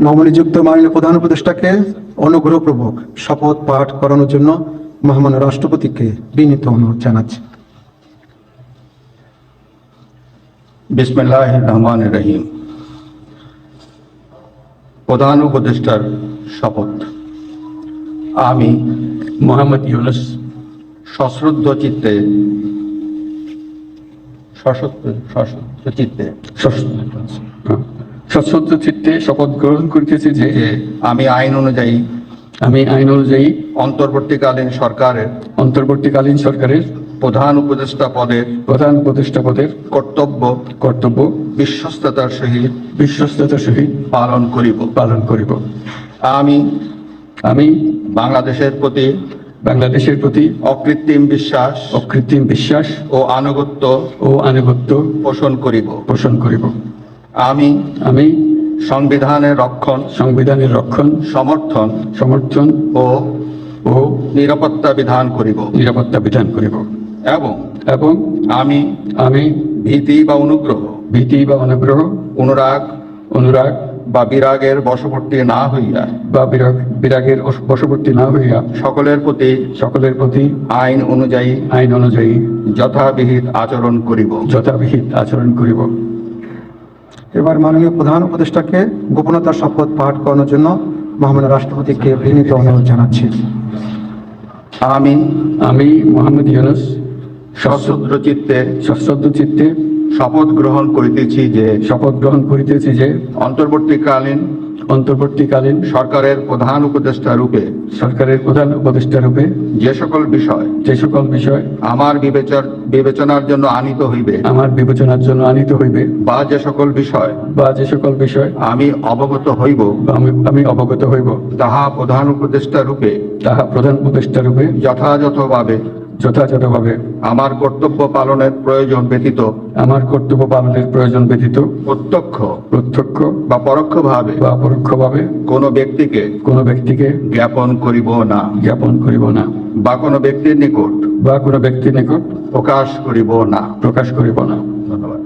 নবনিযুক্ত মাননীয় প্রধান উপদেষ্টাকে অনুগ্রহপূর্বক শপথ পাঠ করানোর জন্য মহামান্য রাষ্ট্রপতিকে বিনীত অনুরোধ জানাচ্ছি। বিসমিল্লাহির রহমানির রহিম। প্রধান উপদেষ্টার শপথ। আমি মোহাম্মদ ইউনুস সশ্রদ্ধ চিত্তে সশ্রদ্ধ চিত্তে শপথ গ্রহণ করিতেছি যে আমি আইন অনুযায়ী অন্তর্বর্তীকালীন সরকারের প্রধান উপদেষ্টা পদের কর্তব্য বিশ্বস্ততার সহিত পালন করিব। আমি বাংলাদেশের প্রতি অকৃত্রিম বিশ্বাস ও আনুগত্য পোষণ করিব। আমি সংবিধানের রক্ষণ সমর্থন ও নিরাপত্তা বিধান করিব এবং আমি ভীতি বা অনুগ্রহ অনুরাগ বা বিরাগের বশবর্তী না হইয়া সকলের প্রতি আইন অনুযায়ী যথাবিহিত আচরণ করিব। এবার মাননীয় প্রধান উপদেষ্টাকে গোপনতার শপথ পাঠ করানোর জন্য মহামান্য রাষ্ট্রপতিকে বিনীত অনুরোধ জানাচ্ছি। আমি মোহাম্মদ ইউনুস সশ্রদ্ধ চিত্তে শপথ গ্রহণ করিতেছি যে অন্তর্বর্তীকালীন সরকারের প্রধান উপদেষ্টা রূপে যে সকল বিষয় আমার বিবেচনার জন্য আনিত হইবে বা যে সকল বিষয় আমি অবগত হইব তাহা প্রধান উপদেষ্টা রূপে যথাযথভাবে আমার কর্তব্য পালনের প্রয়োজন ব্যতীত প্রত্যক্ষ বা পরোক্ষভাবে কোনো ব্যক্তিকে জ্ঞাপন করিব না বা কোনো ব্যক্তির নিকট প্রকাশ করিব না। ধন্যবাদ।